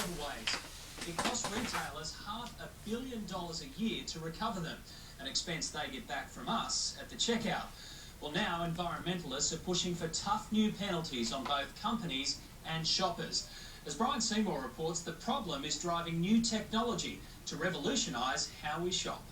giveaways. It costs retailers $500 million a year to recover them, an expense they get back from us at the checkout. Well, now environmentalists are pushing for tough new penalties on both companies and shoppers. As Brian Seymour reports, the problem is driving new technology to revolutionise how we shop.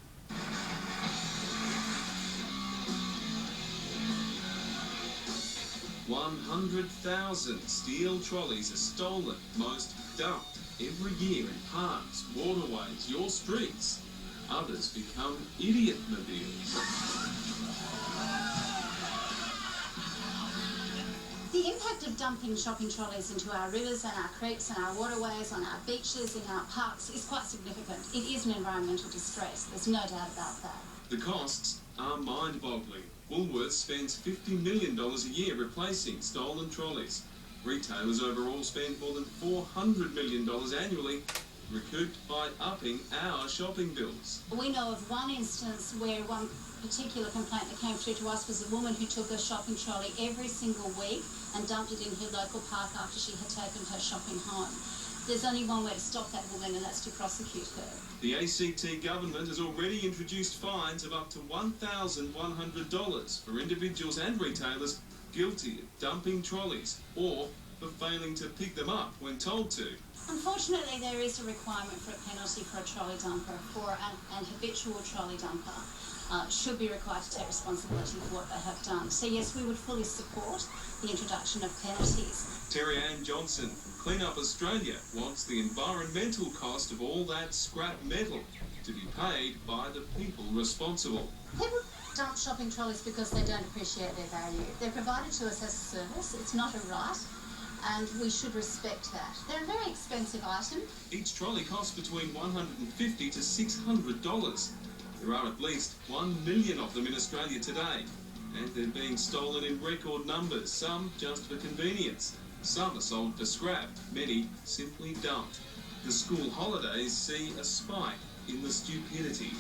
100,000 steel trolleys are stolen, most dumped every year in parks, waterways, your streets. Others become idiot-mobiles. The impact of dumping shopping trolleys into our rivers and our creeks and our waterways, on our beaches, in our parks is quite significant. It is an environmental distress, there's no doubt about that. The costs are mind-boggling. Woolworths spends $50 million a year replacing stolen trolleys. Retailers overall spend more than $400 million annually, recouped by upping our shopping bills. We know of one instance where one particular complaint that came through to us was a woman who took a shopping trolley every single week and dumped it in her local park after she had taken her shopping home. There's only one way to stop that woman, and that's to prosecute her. The ACT government has already introduced fines of up to $1,100 for individuals and retailers guilty of dumping trolleys or for failing to pick them up when told to. Unfortunately, there is a requirement for a penalty for a trolley dumper, for an habitual trolley dumper. Should be required to take responsibility for what they have done. So yes, we would fully support the introduction of penalties. Terry Ann Johnson from Clean Up Australia wants the environmental cost of all that scrap metal to be paid by the people responsible. People dump shopping trolleys because they don't appreciate their value. They're provided to us as a service. It's not a right, and we should respect that. They're a very expensive item. Each trolley costs between $150 to $600. There are at least 1 million of them in Australia today, and they're being stolen in record numbers, some just for convenience. Some are sold for scrap, many simply dumped. The school holidays see a spike in the stupidity.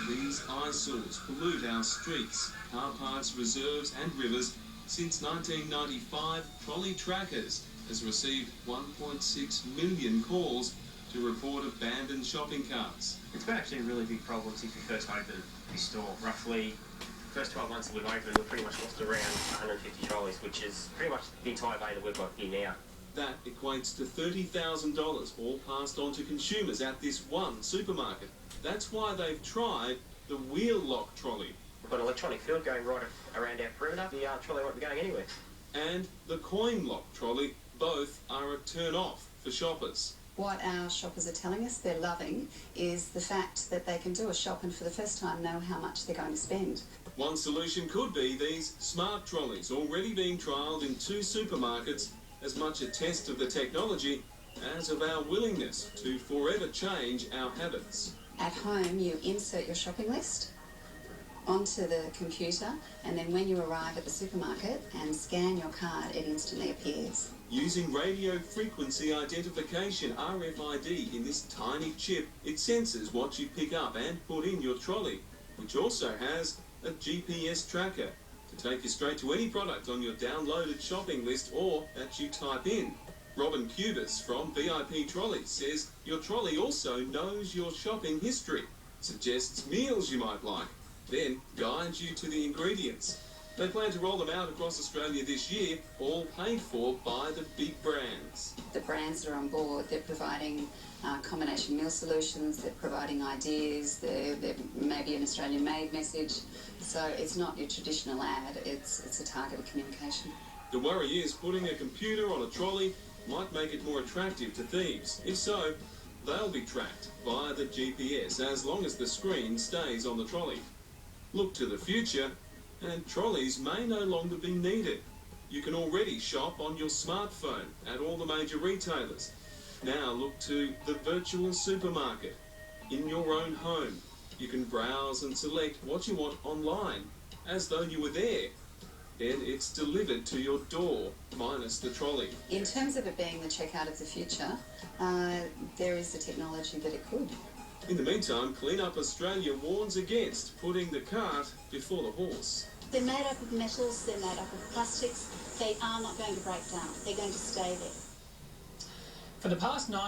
These eyesores pollute our streets, car parks, reserves and rivers. Since 1995, Trolley Trackers has received 1.6 million calls to report abandoned shopping carts. It's been actually a really big problem since we first opened this store. Roughly, the first 12 months that we've opened, we've pretty much lost around 150 trolleys, which is pretty much the entire bay that we've got here now. That equates to $30,000, all passed on to consumers at this one supermarket. That's why they've tried the wheel lock trolley. We've got an electronic field going right around our perimeter. The trolley won't be going anywhere. And the coin lock trolley. Both are a turn-off for shoppers. What our shoppers are telling us they're loving is the fact that they can do a shop and for the first time know how much they're going to spend. One solution could be these smart trolleys, already being trialled in 2 supermarkets, as much a test of the technology as of our willingness to forever change our habits. At home, you insert your shopping list onto the computer, and then when you arrive at the supermarket and scan your card, it instantly appears. Using radio frequency identification, RFID, in this tiny chip, it senses what you pick up and put in your trolley, which also has a GPS tracker to take you straight to any product on your downloaded shopping list or that you type in. Robin Cubis from VIP Trolleys says your trolley also knows your shopping history, suggests meals you might like, then guides you to the ingredients. They plan to roll them out across Australia this year, all paid for by the big brands. The brands that are on board, they're providing combination meal solutions, they're providing ideas, they're maybe an Australian-made message. So it's not your traditional ad, it's a targeted communication. The worry is putting a computer on a trolley might make it more attractive to thieves. If so, they'll be tracked via the GPS as long as the screen stays on the trolley. Look to the future, and trolleys may no longer be needed. You can already shop on your smartphone at all the major retailers. Now look to the virtual supermarket. In your own home, you can browse and select what you want online, as though you were there. Then it's delivered to your door, minus the trolley. In terms of it being the checkout of the future, there is the technology that it could. In the meantime, Clean Up Australia warns against putting the cart before the horse. They're made up of metals, they're made up of plastics. They are not going to break down. They're going to stay there. For the past 9